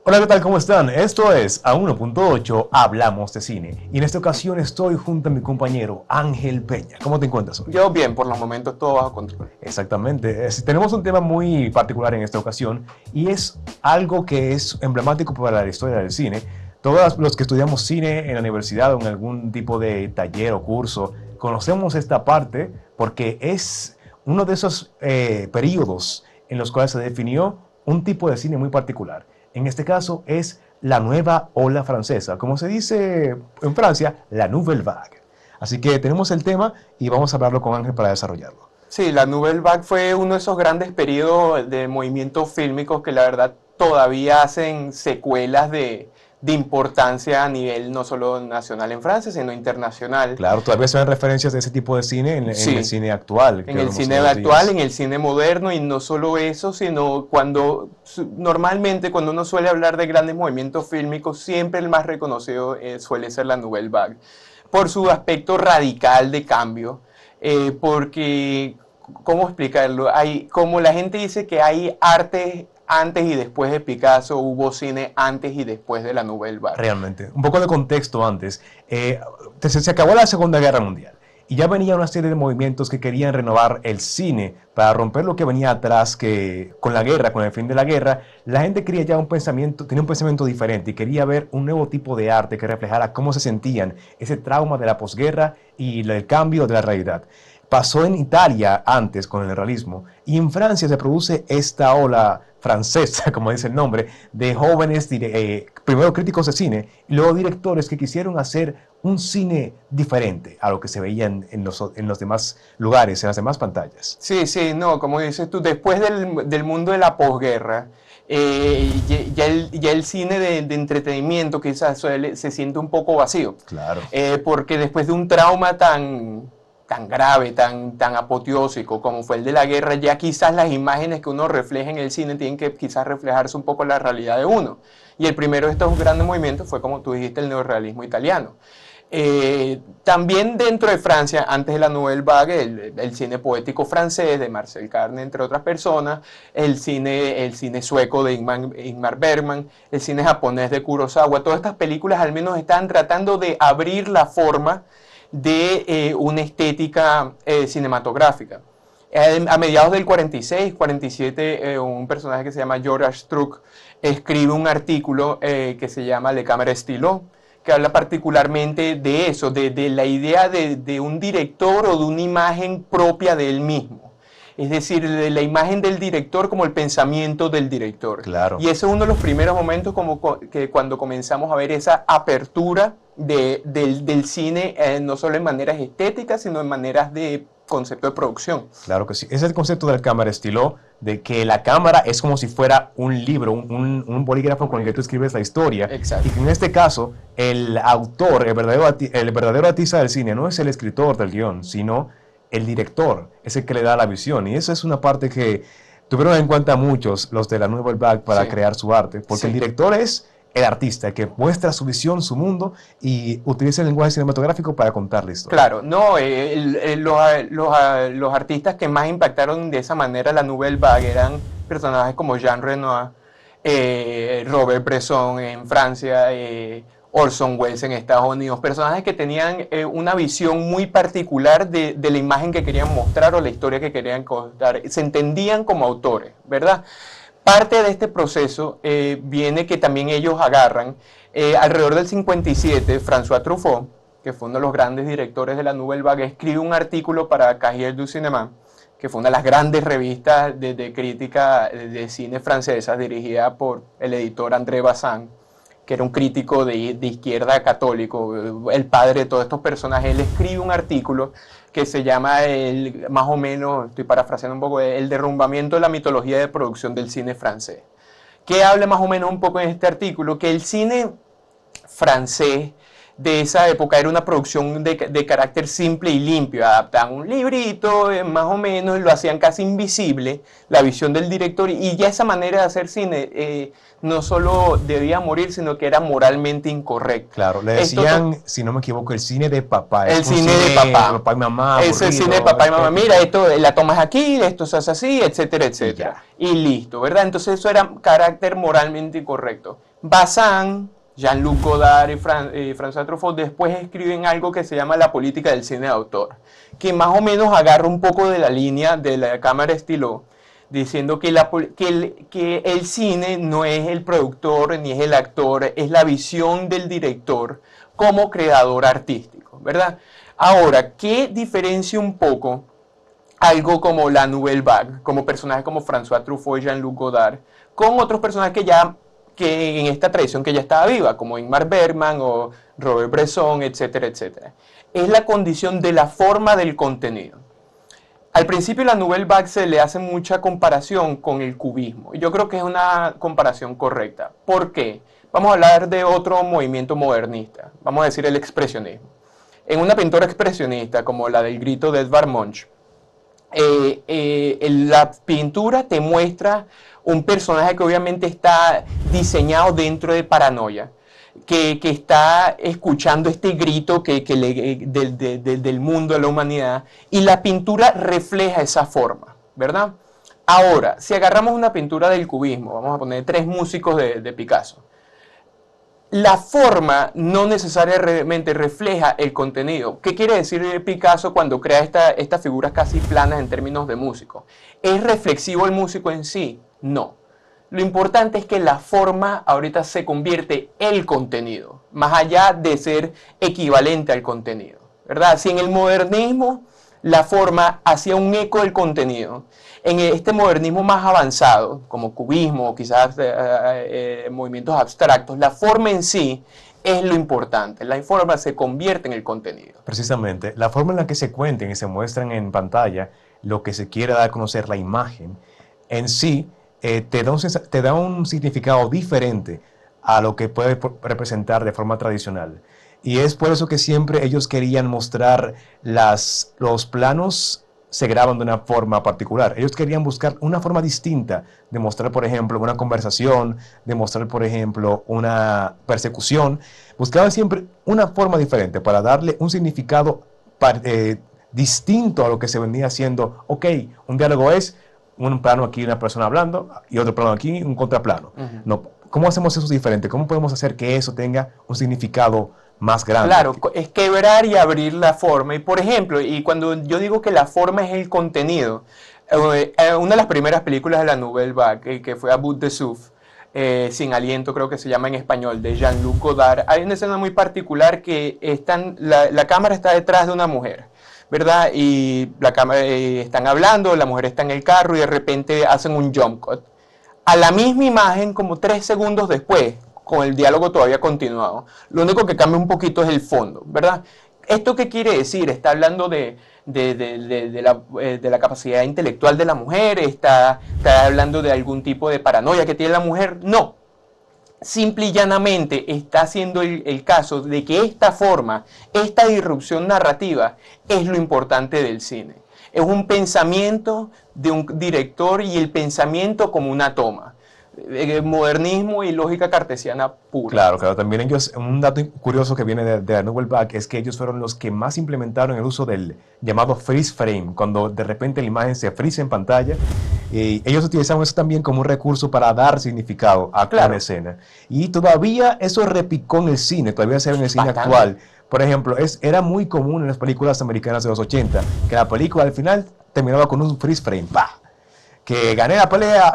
Hola, ¿qué tal? ¿Cómo están? Esto es A 1.8 Hablamos de Cine. Y en esta ocasión estoy junto a mi compañero Ángel Peña. ¿Cómo te encuentras hoy? Yo bien, por los momentos todo bajo control. Exactamente. Tenemos un tema muy particular en esta ocasión y es algo que es emblemático para la historia del cine. Todos los que estudiamos cine en la universidad o en algún tipo de taller o curso conocemos esta parte porque es uno de esos periodos en los cuales se definió un tipo de cine muy particular. En este caso es la nueva ola francesa, como se dice en Francia, la Nouvelle Vague. Así que tenemos el tema y vamos a hablarlo con Ángel para desarrollarlo. Sí, la Nouvelle Vague fue uno de esos grandes periodos de movimientos fílmicos que la verdad todavía hacen secuelas de importancia a nivel no solo nacional en Francia, sino internacional. Claro, todavía se ven referencias de ese tipo de cine en el Sí, cine actual. en el cine actual, en el cine moderno, y no solo eso, sino normalmente cuando uno suele hablar de grandes movimientos fílmicos, siempre el más reconocido suele ser la Nouvelle Vague, por su aspecto radical de cambio, porque, ¿cómo explicarlo? Como la gente dice que hay arte antes y después de Picasso, hubo cine antes y después de la Nouvelle Vague. Realmente. Un poco de contexto antes. Se acabó la Segunda Guerra Mundial y ya venía una serie de movimientos que querían renovar el cine para romper lo que venía atrás, que con la guerra, con el fin de la guerra, la gente quería ya tenía un pensamiento diferente y quería ver un nuevo tipo de arte que reflejara cómo se sentían, ese trauma de la posguerra y el cambio de la realidad. Pasó en Italia antes con el realismo y en Francia se produce esta ola francesa, como dice el nombre, de jóvenes, primero críticos de cine y luego directores que quisieron hacer un cine diferente a lo que se veía en los demás lugares, en las demás pantallas. Sí, sí, no, como dices tú, después del mundo de la posguerra, ya el cine de entretenimiento quizás se siente un poco vacío. Claro. Porque después de un trauma tan grave, tan apoteósico como fue el de la guerra, ya quizás las imágenes que uno refleja en el cine tienen que quizás reflejarse un poco la realidad de uno. Y el primero de estos grandes movimientos fue, como tú dijiste, el neorrealismo italiano. También dentro de Francia, antes de la Nouvelle Vague, el cine poético francés de Marcel Carné, entre otras personas, el cine sueco de Ingmar Bergman, el cine japonés de Kurosawa, todas estas películas al menos están tratando de abrir la forma de una estética cinematográfica. A mediados del 46, 47, un personaje que se llama Georges Struck escribe un artículo que se llama Le Camera Stylo, que habla particularmente de eso, de la idea de un director o de una imagen propia de él mismo. Es decir, de la imagen del director como el pensamiento del director. Claro. Y ese es uno de los primeros momentos cuando comenzamos a ver esa apertura del cine, no solo en maneras estéticas, sino en maneras de concepto de producción. Claro que sí. Ese es el concepto del cámara estilo, de que la cámara es como si fuera un libro, un bolígrafo con el que tú escribes la historia. Exacto. Y que en este caso, el autor, el verdadero artista del cine, no es el escritor del guión, sino el director, es el que le da la visión. Y esa es una parte que tuvieron en cuenta muchos, los de la Nouvelle Vague, para Sí. crear su arte. Porque Sí. el director es el artista, que muestra su visión, su mundo, y utiliza el lenguaje cinematográfico para contar la historia. Claro, no, los artistas que más impactaron de esa manera la Nouvelle Vague eran personajes como Jean Renoir, Robert Bresson en Francia, Orson Welles en Estados Unidos, personajes que tenían una visión muy particular de la imagen que querían mostrar o la historia que querían contar. Se entendían como autores, ¿verdad? Parte de este proceso viene que también ellos agarran, alrededor del 57, François Truffaut, que fue uno de los grandes directores de la Nouvelle Vague, escribe un artículo para Cahiers du Cinéma, que fue una de las grandes revistas de crítica de cine francesas, dirigida por el editor André Bazin, que era un crítico de izquierda católico, el padre de todos estos personajes. Él escribe un artículo que se llama, más o menos, estoy parafraseando un poco, el derrumbamiento de la mitología de producción del cine francés. Que habla más o menos un poco en este artículo, que el cine francés de esa época era una producción de carácter simple y limpio. Adaptaban un librito, más o menos, lo hacían casi invisible, la visión del director, y ya esa manera de hacer cine no solo debía morir, sino que era moralmente incorrecta. Claro, le decían, si no me equivoco, el cine de papá. El cine de papá. Papá y mamá. Es el cine de papá y mamá. Mira, esto la tomas aquí, esto se hace así, etcétera, etcétera. Y listo, ¿verdad? Entonces eso era carácter moralmente incorrecto. Bazin, Jean-Luc Godard y François Truffaut después escriben algo que se llama la política del cine de autor, que más o menos agarra un poco de la línea de la cámara estilo, diciendo que, que el cine no es el productor ni es el actor, es la visión del director como creador artístico, ¿verdad? Ahora, ¿qué diferencia un poco algo como la Nouvelle Vague, como personajes como François Truffaut y Jean-Luc Godard, con otros personajes que en esta tradición que ya estaba viva, como Ingmar Bergman o Robert Bresson, etcétera, etcétera? Es la condición de la forma del contenido. Al principio la Nouvelle Vague se le hace mucha comparación con el cubismo, y yo creo que es una comparación correcta. ¿Por qué? Vamos a hablar de otro movimiento modernista, vamos a decir el expresionismo. En una pintura expresionista como la del Grito de Edvard Munch, la pintura te muestra un personaje que obviamente está diseñado dentro de paranoia, que está escuchando este grito del mundo, de la humanidad, y la pintura refleja esa forma, ¿verdad? Ahora, si agarramos una pintura del cubismo, vamos a poner 3 músicos de Picasso, la forma no necesariamente refleja el contenido. ¿Qué quiere decir Picasso cuando crea estas figuras casi planas en términos de músico? ¿Es reflexivo el músico en sí? No. Lo importante es que la forma ahorita se convierte en el contenido, más allá de ser equivalente al contenido, ¿verdad? Si en el modernismo la forma hacía un eco del contenido, en este modernismo más avanzado, como cubismo, quizás movimientos abstractos, la forma en sí es lo importante. La forma se convierte en el contenido. Precisamente, la forma en la que se cuenten y se muestran en pantalla lo que se quiere dar a conocer, la imagen, en sí te da un significado diferente a lo que puede representar de forma tradicional. Y es por eso que siempre ellos querían mostrar los planos se graban de una forma particular. Ellos querían buscar una forma distinta de mostrar, por ejemplo, una conversación, de mostrar, por ejemplo, una persecución. Buscaban siempre una forma diferente para darle un significado distinto a lo que se venía haciendo. Ok, un diálogo es un plano aquí, una persona hablando, y otro plano aquí, un contraplano. No, ¿cómo hacemos eso diferente? ¿Cómo podemos hacer que eso tenga un significado más grande? Claro, es quebrar y abrir la forma. Y por ejemplo, y cuando yo digo que la forma es el contenido, una de las primeras películas de la Nouvelle Vague, que fue A Bout de Souffle, Sin Aliento creo que se llama en español, de Jean-Luc Godard, hay una escena muy particular que la cámara está detrás de una mujer, ¿verdad? Y la cámara, están hablando, la mujer está en el carro y de repente hacen un jump cut. A la misma imagen, como 3 segundos después, con el diálogo todavía continuado. Lo único que cambia un poquito es el fondo, ¿verdad? ¿Esto qué quiere decir? ¿Está hablando de la capacidad intelectual de la mujer? ¿Está hablando de algún tipo de paranoia que tiene la mujer? No. Simple y llanamente está haciendo el caso de que esta forma, esta disrupción narrativa, es lo importante del cine. Es un pensamiento de un director y el pensamiento como una toma. Modernismo y lógica cartesiana pura. Claro, claro. También ellos, un dato curioso que viene de la Nouvelle Vague es que ellos fueron los que más implementaron el uso del llamado freeze frame, cuando de repente la imagen se freeze en pantalla. Y ellos utilizaban eso también como un recurso para dar significado a cada escena. Y todavía eso repicó en el cine, todavía se ve en el cine actual. Por ejemplo, era muy común en las películas americanas de los 80 que la película al final terminaba con un freeze frame. ¡Pah! Que gané la pelea,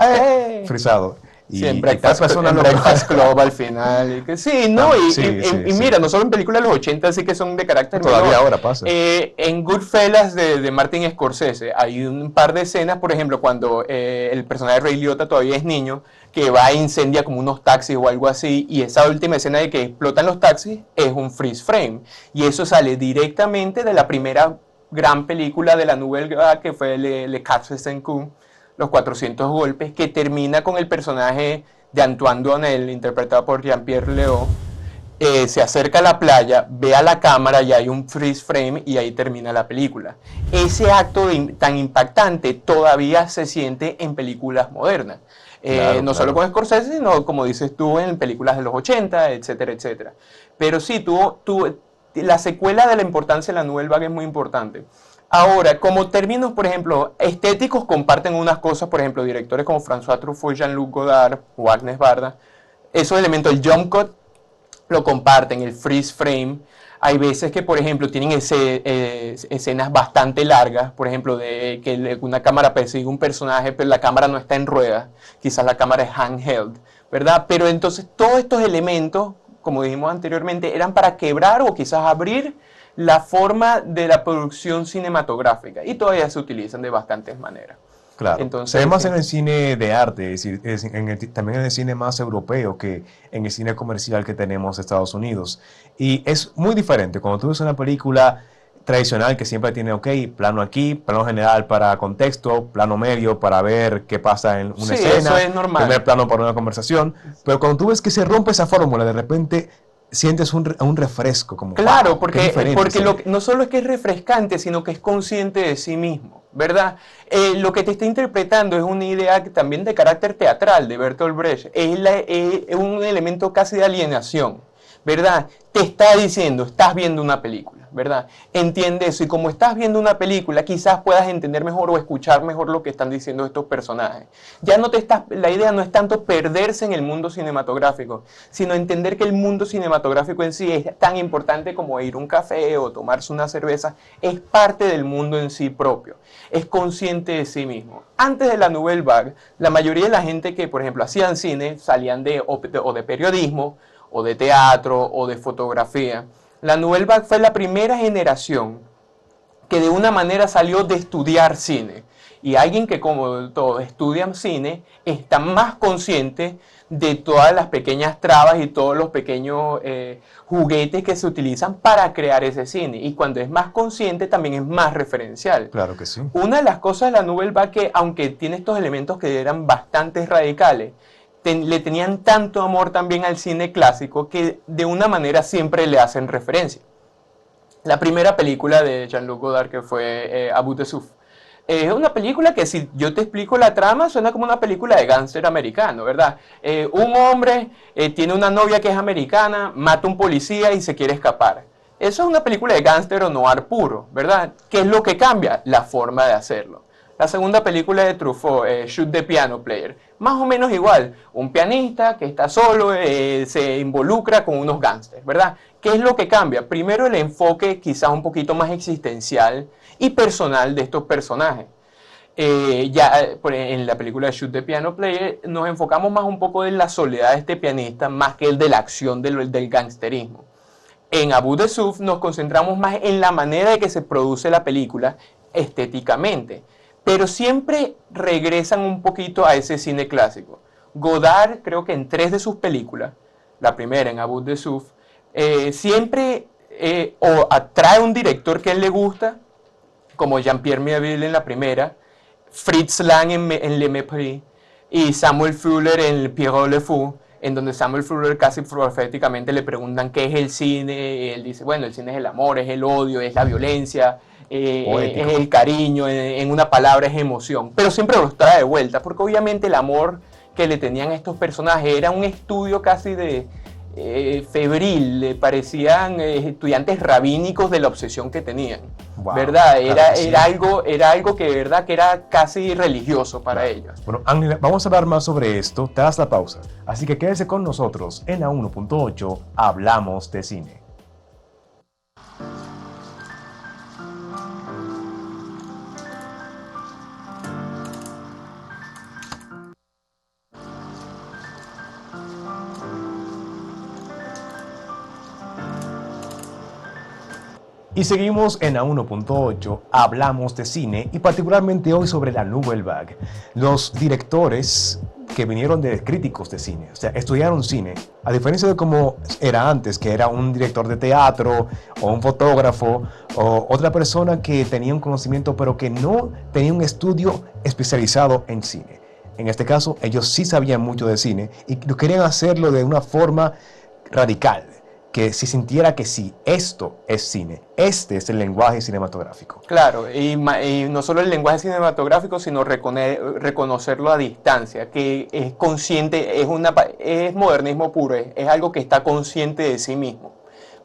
frisado. Sí, en Breakfast Club al final. Y que, sí, ¿no? Y mira, no solo en películas de los 80, sí que son de carácter todavía menor. Ahora pasa. En Goodfellas de Martin Scorsese hay un par de escenas, por ejemplo, cuando el personaje de Ray Liotta todavía es niño, que va e incendia como unos taxis o algo así, y esa última escena de que explotan los taxis es un freeze frame. Y eso sale directamente de la primera gran película de la Nouvelle Vague, que fue Le 400 coups, Los 400 golpes, que termina con el personaje de Antoine Duanel, interpretado por Jean-Pierre Léaud. Se acerca a la playa, ve a la cámara y hay un freeze frame y ahí termina la película. Ese acto tan impactante todavía se siente en películas modernas. No solo con Scorsese, sino como dices tú, en películas de los 80, etcétera, etcétera. Pero sí, la secuela de la importancia de la Nouvelle Vague es muy importante. Ahora, como términos, por ejemplo, estéticos comparten unas cosas, por ejemplo, directores como François Truffaut, Jean-Luc Godard o Agnes Varda, esos elementos, el jump cut, lo comparten, el freeze frame. Hay veces que, por ejemplo, tienen escenas bastante largas, por ejemplo, de que una cámara persigue un personaje, pero la cámara no está en ruedas, quizás la cámara es handheld, ¿verdad? Pero entonces todos estos elementos, como dijimos anteriormente, eran para quebrar o quizás abrir la forma de la producción cinematográfica y todavía se utilizan de bastantes maneras. Claro, Entonces, se ve más sí. en el cine de arte, es decir, también en el cine más europeo que en el cine comercial que tenemos de Estados Unidos. Y es muy diferente cuando tú ves una película tradicional que siempre tiene, ok, plano aquí, plano general para contexto, plano medio para ver qué pasa en una Sí, eso escena, es normal. primer plano para una conversación. Pero cuando tú ves que se rompe esa fórmula, de repente sientes un refresco, como, Claro, wow, qué diferente porque se ve. no solo es que es refrescante, sino que es consciente de sí mismo, ¿verdad? Lo que te está interpretando es una idea también de carácter teatral de Bertolt Brecht, es un elemento casi de alienación, ¿verdad? Te está diciendo, estás viendo una película, ¿verdad? Entiende eso y como estás viendo una película, quizás puedas entender mejor o escuchar mejor lo que están diciendo estos personajes. Ya no te estás, la idea no es tanto perderse en el mundo cinematográfico, sino entender que el mundo cinematográfico en sí es tan importante como ir a un café o tomarse una cerveza, es parte del mundo en sí propio, es consciente de sí mismo. Antes de la Nouvelle Vague, la mayoría de la gente que, por ejemplo, hacían cine, salían o de periodismo, o de teatro, o de fotografía. La Nouvelle Vague fue la primera generación que de una manera salió de estudiar cine. Y alguien que como todos estudian cine está más consciente de todas las pequeñas trabas y todos los pequeños juguetes que se utilizan para crear ese cine. Y cuando es más consciente también es más referencial. Claro que sí. Una de las cosas de la Nouvelle Vague que, aunque tiene estos elementos que eran bastante radicales, le tenían tanto amor también al cine clásico que de una manera siempre le hacen referencia. La primera película de Jean-Luc Godard, que fue A Bout de Souffle, es una película que si yo te explico la trama suena como una película de gángster americano, ¿verdad? Un hombre tiene una novia que es americana, mata a un policía y se quiere escapar. Eso es una película de gángster o noir puro, ¿verdad? ¿Qué es lo que cambia? La forma de hacerlo. La segunda película de Truffaut, Shoot the Piano Player, más o menos igual. Un pianista que está solo se involucra con unos gángsters, ¿verdad? ¿Qué es lo que cambia? Primero el enfoque quizás un poquito más existencial y personal de estos personajes. En la película de Shoot the Piano Player nos enfocamos más un poco en la soledad de este pianista más que el de la acción del gangsterismo. En A Bout de Souffle nos concentramos más en la manera de que se produce la película estéticamente, pero siempre regresan un poquito a ese cine clásico. Godard, creo que en 3 de sus películas, la primera en A Bout de Souffle, siempre o atrae a un director que a él le gusta, como Jean-Pierre Melville en la primera, Fritz Lang en Le Mépris y Samuel Fuller en Pierrot le Fou, en donde Samuel Fuller casi proféticamente le preguntan qué es el cine, y él dice, bueno, el cine es el amor, es el odio, es la violencia, es el cariño, en una palabra es emoción, pero siempre los trae de vuelta, porque obviamente el amor que le tenían a estos personajes era un estudio casi de febril, le parecían estudiantes rabínicos de la obsesión que tenían, Wow, ¿verdad? claro que sí. Era algo que de verdad que era casi religioso para ellos. Bueno, Ángela, vamos a hablar más sobre esto tras la pausa. Así que quédese con nosotros en la 1.8 Hablamos de Cine. Y seguimos en la 1.8, hablamos de cine y particularmente hoy sobre la Nouvelle Vague. Los directores que vinieron de críticos de cine, o sea, estudiaron cine, a diferencia de como era antes, que era un director de teatro o un fotógrafo o otra persona que tenía un conocimiento pero que no tenía un estudio especializado en cine. En este caso, ellos sí sabían mucho de cine y querían hacerlo de una forma radical, que se sintiera que sí, esto es cine, este es el lenguaje cinematográfico. Claro, y no solo el lenguaje cinematográfico, sino reconocerlo a distancia, que es consciente, es modernismo puro, es algo que está consciente de sí mismo,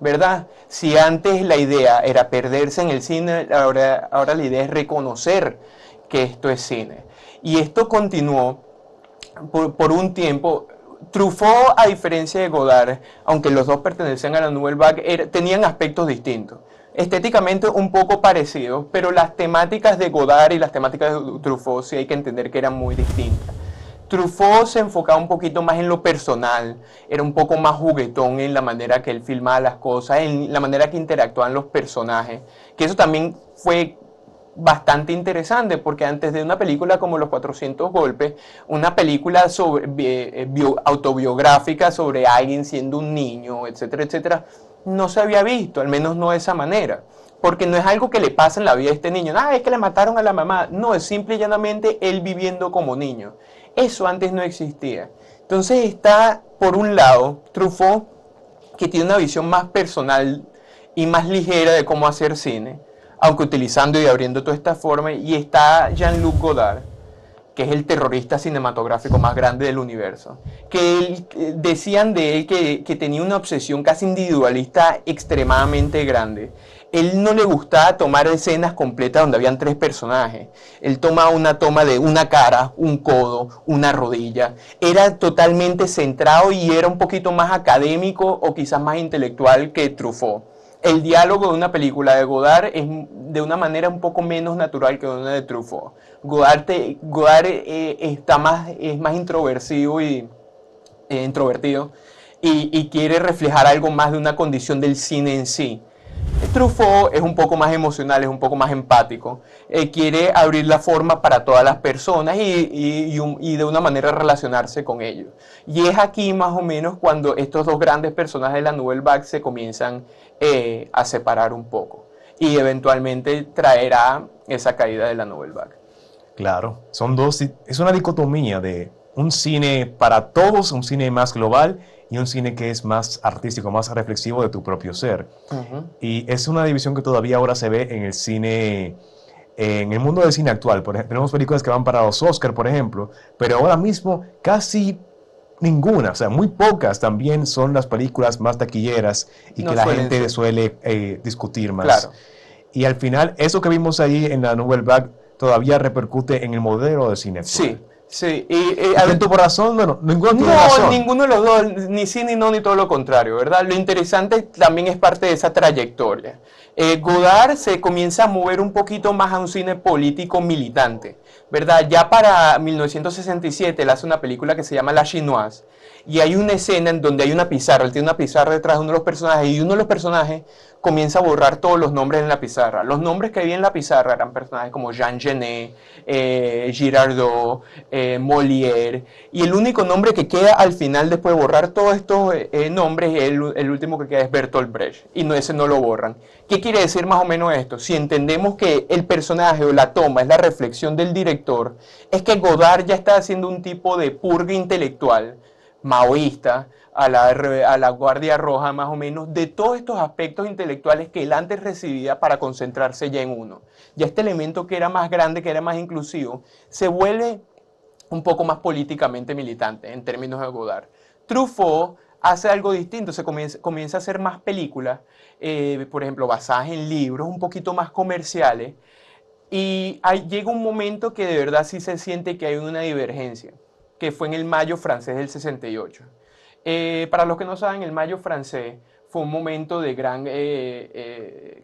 ¿verdad? Si antes la idea era perderse en el cine, ahora la idea es reconocer que esto es cine. Y esto continuó por un tiempo. Truffaut, a diferencia de Godard, aunque los dos pertenecían a la Nouvelle Vague, tenían aspectos distintos. Estéticamente un poco parecidos, pero las temáticas de Godard y las temáticas de Truffaut sí hay que entender que eran muy distintas. Truffaut se enfocaba un poquito más en lo personal, era un poco más juguetón en la manera que él filmaba las cosas, en la manera que interactuaban los personajes, que eso también fue bastante interesante, porque antes de una película como Los 400 golpes, una película autobiográfica sobre alguien siendo un niño, etcétera, etcétera, no se había visto, al menos no de esa manera. Porque no es algo que le pasa en la vida a este niño. Es que le mataron a la mamá. No, es simple y llanamente él viviendo como niño. Eso antes no existía. Entonces está, por un lado, Truffaut, que tiene una visión más personal y más ligera de cómo hacer cine, aunque utilizando y abriendo toda esta forma. Y está Jean-Luc Godard, que es el terrorista cinematográfico más grande del universo, decían de él que tenía una obsesión casi individualista extremadamente grande. Él no le gustaba tomar escenas completas donde habían 3 personajes. Él tomaba una toma de una cara, un codo, una rodilla. Era totalmente centrado y era un poquito más académico o quizás más intelectual que Truffaut. El diálogo de una película de Godard es de una manera un poco menos natural que una de Truffaut. Godard es más introversivo y introvertido y quiere reflejar algo más de una condición del cine en sí. Truffaut es un poco más emocional, es un poco más empático, quiere abrir la forma para todas las personas y de una manera relacionarse con ellos. Y es aquí más o menos cuando estos dos grandes personajes de la Nouvelle Vague se comienzan a separar un poco y eventualmente traerá esa caída de la Nouvelle Vague. Claro, es una dicotomía de un cine para todos, un cine más global y un cine que es más artístico, más reflexivo de tu propio ser. Y es una división que todavía ahora se ve en el cine, en el mundo del cine actual. Por ejemplo, tenemos películas que van para los Oscar, por ejemplo, pero ahora mismo casi ninguna, o sea, muy pocas también son las películas más taquilleras y No que la suelen gente ser. suele discutir más. Claro. Y al final, eso que vimos ahí en la Nouvelle Vague todavía repercute en el modelo de cine actual. Sí, sí. ¿Y quién tuvo razón? Bueno, ninguno tiene No, razón. ninguno de los dos, ni sí ni no, ni todo lo contrario, ¿verdad? Lo interesante también es parte de esa trayectoria. Godard se comienza a mover un poquito más a un cine político militante, ¿verdad? Ya para 1967 él hace una película que se llama La Chinoise, y hay una escena en donde hay una pizarra, él tiene una pizarra detrás de uno de los personajes, y uno de los personajes comienza a borrar todos los nombres en la pizarra. Los nombres que había en la pizarra eran personajes como Jean Genet, Girardot, Molière, y el único nombre que queda al final, después de borrar todos estos nombres, el último que queda es Bertolt Brecht, y no, ese no lo borran. ¿Qué quiere decir más o menos esto? Si entendemos que el personaje o la toma es la reflexión del director, es que Godard ya está haciendo un tipo de purga intelectual, maoísta, a la Guardia Roja más o menos, de todos estos aspectos intelectuales que él antes recibía para concentrarse ya en uno. Ya este elemento que era más grande, que era más inclusivo, se vuelve un poco más políticamente militante en términos de Godard. Truffaut hace algo distinto, comienza a hacer más películas, por ejemplo, basadas en libros, un poquito más comerciales, y llega un momento que de verdad sí se siente que hay una divergencia, que fue en el Mayo francés del 68. Para los que no saben, el Mayo francés fue un momento de gran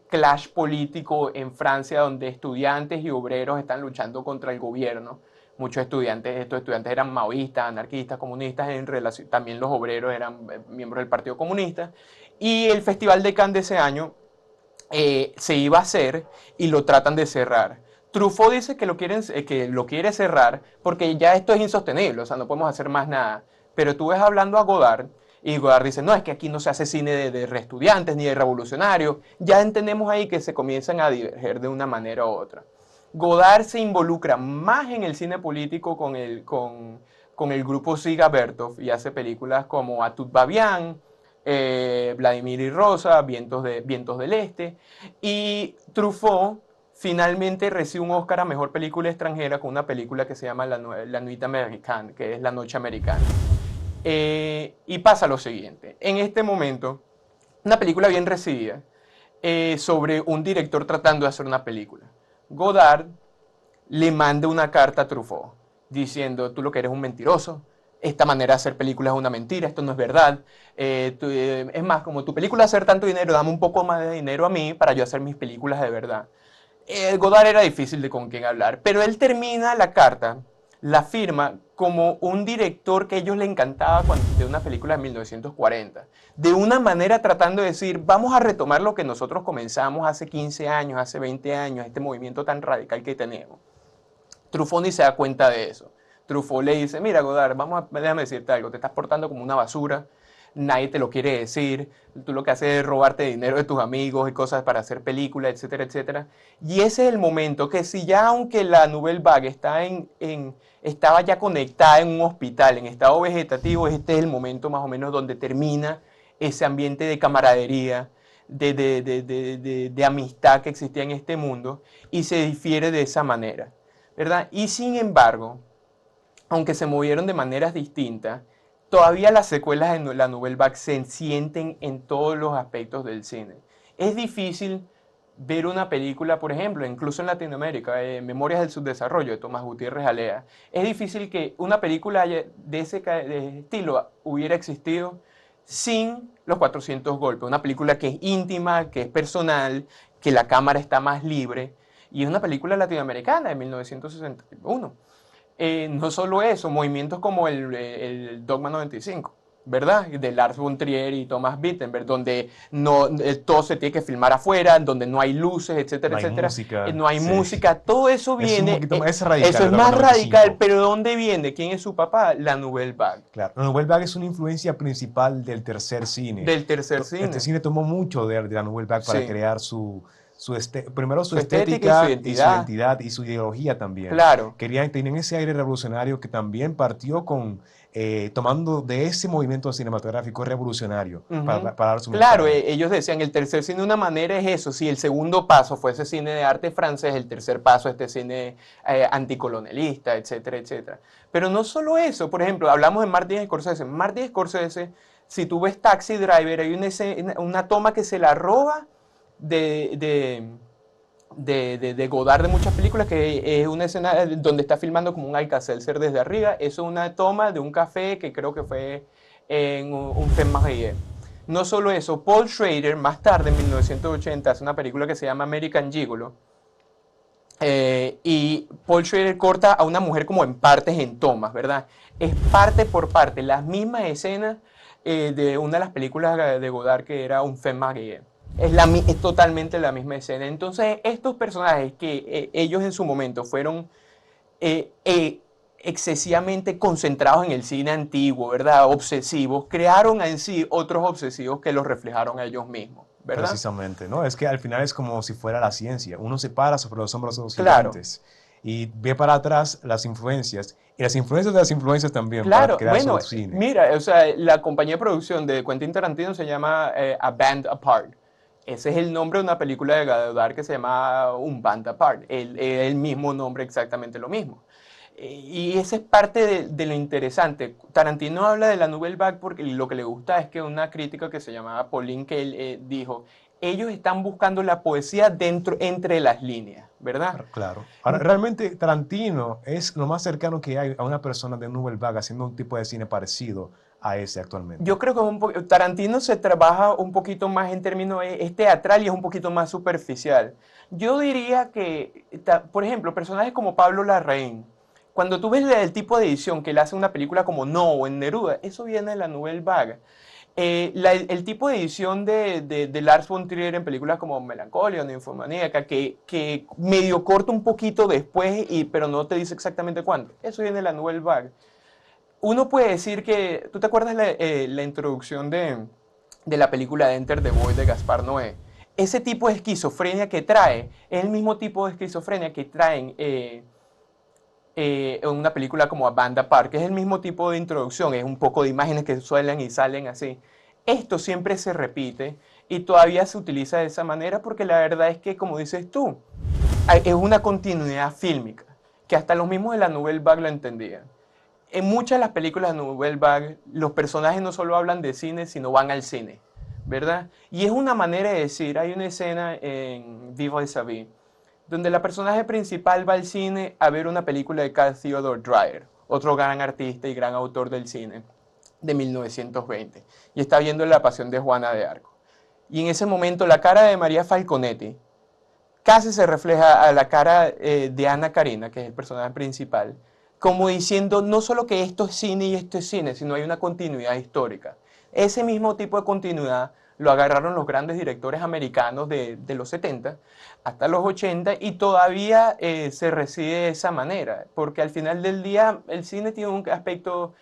clash político en Francia, donde estudiantes y obreros están luchando contra el gobierno. Muchos estudiantes, estos estudiantes eran maoístas, anarquistas, comunistas, también los obreros eran miembros del Partido Comunista. Y el Festival de Cannes de ese año se iba a hacer y lo tratan de cerrar. Truffaut dice que lo quiere cerrar porque ya esto es insostenible, o sea, no podemos hacer más nada. Pero tú ves hablando a Godard y Godard dice, no, es que aquí no se hace cine de estudiantes ni de revolucionarios. Ya entendemos ahí que se comienzan a diverger de una manera u otra. Godard se involucra más en el cine político con el grupo Siga Bertov y hace películas como A Tout va bien, Vladimir y Rosa, Vientos del Este. Y Truffaut finalmente recibe un Oscar a Mejor Película Extranjera con una película que se llama La Nuit Américaine, que es La Noche Americana. Y pasa lo siguiente. En este momento, una película bien recibida sobre un director tratando de hacer una película. Godard le manda una carta a Truffaut diciendo, tú lo que eres un mentiroso, esta manera de hacer películas es una mentira, esto no es verdad. Es más, como tu película hacer tanto dinero, dame un poco más de dinero a mí para yo hacer mis películas de verdad. Godard era difícil de con quién hablar, pero él termina la carta, la firma como un director que a ellos le encantaba de una película de 1940. De una manera tratando de decir, vamos a retomar lo que nosotros comenzamos hace 15 años, hace 20 años, este movimiento tan radical que tenemos. Truffaut ni se da cuenta de eso. Truffaut le dice, mira Godard, déjame decirte algo, te estás portando como una basura, nadie te lo quiere decir, tú lo que haces es robarte dinero de tus amigos y cosas para hacer películas, etcétera, etcétera. Y ese es el momento que si ya aunque la Nouvelle Vague estaba ya conectada en un hospital, en estado vegetativo, este es el momento más o menos donde termina ese ambiente de camaradería, de amistad que existía en este mundo y se difiere de esa manera, ¿verdad? Y sin embargo, aunque se movieron de maneras distintas, todavía las secuelas de la Nouvelle Vague se sienten en todos los aspectos del cine. Es difícil ver una película, por ejemplo, incluso en Latinoamérica, Memorias del Subdesarrollo de Tomás Gutiérrez Alea, es difícil que una película de ese estilo hubiera existido sin los 400 golpes. Una película que es íntima, que es personal, que la cámara está más libre, y es una película latinoamericana de 1961. No solo eso, movimientos como el Dogma 95, ¿verdad? De Lars von Trier y Thomas Wittenberg, donde no, todo se tiene que filmar afuera, donde no hay luces, etcétera, No hay etcétera. música, No hay sí. música, todo eso Es un viene. poquito más radical. Eso es el más Dogma radical, 95. pero ¿de dónde viene? ¿Quién es su papá? La Nouvelle Vague. Claro, la Nouvelle Vague es una influencia principal del tercer cine. Del tercer cine. Este cine tomó mucho de la Nouvelle Vague para Sí. crear primero su estética y su estética y su identidad y su ideología también. Claro. Tenían ese aire revolucionario que también partió tomando de ese movimiento cinematográfico revolucionario para dar su Claro, mensaje. ellos decían, el tercer cine de una manera es eso, si el segundo paso fue ese cine de arte francés, el tercer paso este cine anticolonialista, etcétera, etcétera. Pero no solo eso, por ejemplo, hablamos de Martin Scorsese. Martin Scorsese, si tú ves Taxi Driver, hay una toma que se la roba de Godard de muchas películas, que es una escena donde está filmando como un Alka-Seltzer desde arriba. Eso es una toma de un café que creo que fue en un Femme. No solo eso, Paul Schrader más tarde en 1980 hace una película que se llama American Gigolo, y Paul Schrader corta a una mujer como en partes, en tomas, ¿verdad? Es parte por parte, las mismas escenas de una de las películas de Godard que era un Femme. Es totalmente la misma escena. Entonces, estos personajes que ellos en su momento fueron excesivamente concentrados en el cine antiguo, ¿verdad? Obsesivos, crearon en sí otros obsesivos que los reflejaron a ellos mismos, ¿verdad? Precisamente, ¿no? Es que al final es como si fuera la ciencia. Uno se para sobre los hombros de los Claro. gigantes y ve para atrás las influencias y las influencias de las influencias también Claro, para crear bueno, su cine. mira, o sea, la compañía de producción de Quentin Tarantino se llama A Band Apart. Ese es el nombre de una película de Godard que se llama Un Band Apart. El mismo nombre, exactamente lo mismo. Y esa es parte de lo interesante. Tarantino habla de la Nouvelle Vague porque lo que le gusta es que una crítica que se llamaba Pauline Kael dijo, ellos están buscando la poesía entre las líneas, ¿verdad? Claro. Ahora, realmente Tarantino es lo más cercano que hay a una persona de Nouvelle Vague haciendo un tipo de cine parecido a ese actualmente. Yo creo que Tarantino se trabaja un poquito más en términos es teatral y es un poquito más superficial. Yo diría que, por ejemplo, personajes como Pablo Larraín, cuando tú ves el tipo de edición que él hace una película como No o en Neruda, eso viene de la Nouvelle Vague. El tipo de edición de Lars von Trier en películas como Melancolía o Ninfomaníaca, que medio corta un poquito después, pero no te dice exactamente cuándo. Eso viene de la Nouvelle Vague. Uno puede decir que, ¿tú te acuerdas la introducción de la película de Enter the Void de Gaspar Noé? Ese tipo de esquizofrenia que trae es el mismo tipo de esquizofrenia que traen en una película como A Band Apart, que es el mismo tipo de introducción, es un poco de imágenes que suelen y salen así. Esto siempre se repite y todavía se utiliza de esa manera porque la verdad es que, como dices tú, es una continuidad fílmica, que hasta los mismos de la Nouvelle Vague lo entendían. En muchas de las películas de Nouvelle Vague, los personajes no solo hablan de cine, sino van al cine, ¿verdad? Y es una manera de decir, hay una escena en Viva vis a vis, donde la personaje principal va al cine a ver una película de Carl Theodor Dreyer, otro gran artista y gran autor del cine de 1920. Y está viendo La Pasión de Juana de Arco. Y en ese momento la cara de María Falconetti casi se refleja a la cara de Ana Karina, que es el personaje principal, como diciendo no solo que esto es cine y esto es cine, sino hay una continuidad histórica. Ese mismo tipo de continuidad lo agarraron los grandes directores americanos de los 70 hasta los 80 y todavía se recibe de esa manera, porque al final del día el cine tiene un aspecto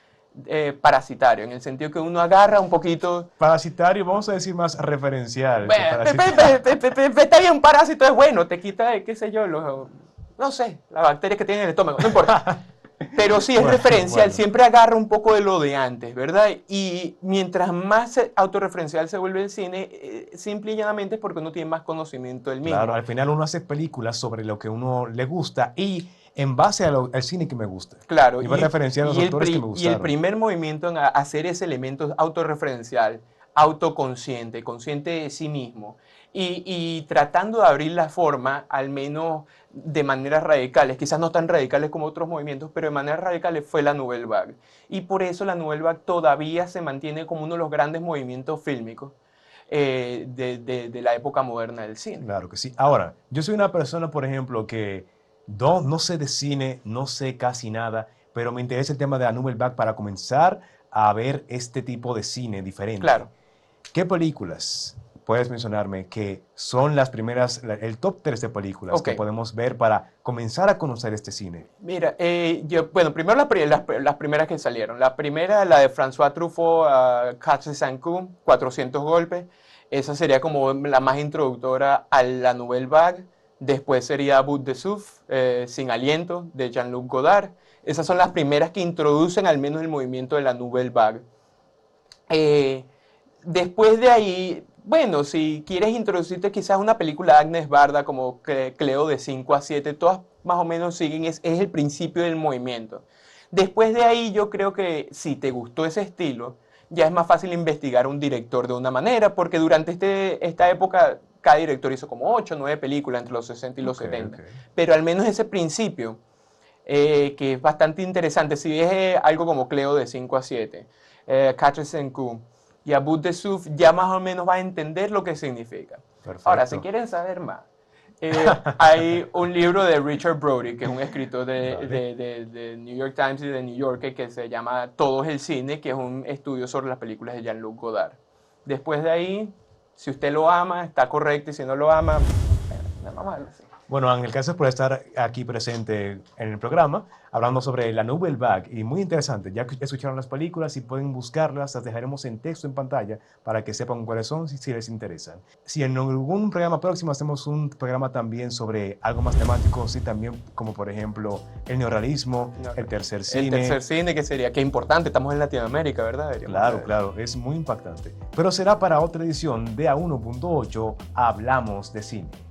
parasitario, en el sentido que uno agarra un poquito... Parasitario, vamos a decir más referencial. Está bien, un parásito es bueno, te quita, qué sé yo, no sé, las bacterias que tiene en el estómago, no importa. Pero sí es referencial, siempre agarra un poco de lo de antes, ¿verdad? Y mientras más autorreferencial se vuelve el cine, simple y llanamente es porque uno tiene más conocimiento del mismo. Claro, al final uno hace películas sobre lo que uno le gusta y en base al cine que me gusta. Claro, y va a referenciar a los autores que me gustaron. Y el primer movimiento en hacer ese elemento autorreferencial, autoconsciente, consciente de sí mismo, y tratando de abrir la forma, al menos de maneras radicales, quizás no tan radicales como otros movimientos, pero de maneras radicales fue la Nouvelle Vague. Y por eso la Nouvelle Vague todavía se mantiene como uno de los grandes movimientos fílmicos de la época moderna del cine. Claro que sí. Ahora, yo soy una persona, por ejemplo, que no sé de cine, no sé casi nada, pero me interesa el tema de la Nouvelle Vague para comenzar a ver este tipo de cine diferente. Claro. ¿Qué películas puedes mencionarme que son las primeras, el top 3 de películas que podemos ver para comenzar a conocer este cine? Mira, bueno, primero las primeras que salieron. La primera, la de François Truffaut, Quatre Cents Coups, 400 golpes. Esa sería como la más introductora a la Nouvelle Vague. Después sería Bout de Souffle, Sin Aliento, de Jean-Luc Godard. Esas son las primeras que introducen al menos el movimiento de la Nouvelle Vague. Después de ahí, bueno, si quieres introducirte quizás una película de Agnes Varda como Cleo de 5 a 7, todas más o menos siguen, es el principio del movimiento. Después de ahí yo creo que si te gustó ese estilo, ya es más fácil investigar a un director de una manera, porque durante esta época cada director hizo como 8 o 9 películas entre los 60 y los 70. Pero al menos ese principio, que es bastante interesante, si ves algo como Cleo de 5 a 7, Quatre Cents Coups, y a Bout de Souffle, ya más o menos vas a entender lo que significa. Perfecto. Ahora, si quieren saber más, hay un libro de Richard Brody, que es un escritor de New York Times y de New Yorker, que se llama Todo es el cine, que es un estudio sobre las películas de Jean-Luc Godard. Después de ahí, si usted lo ama, está correcto, y si no lo ama, vamos a verlo así. Bueno, Ángel, gracias por estar aquí presente en el programa, hablando sobre la Nouvelle Vague, y muy interesante. Ya escucharon las películas y pueden buscarlas, las dejaremos en texto en pantalla para que sepan cuáles son si les interesan. Si en algún programa próximo hacemos un programa también sobre algo más temático, sí, también como por ejemplo el neorrealismo, el tercer cine. El tercer cine, que sería, que importante, estamos en Latinoamérica, ¿verdad? Claro, es muy impactante. Pero será para otra edición de A1.8, Hablamos de Cine.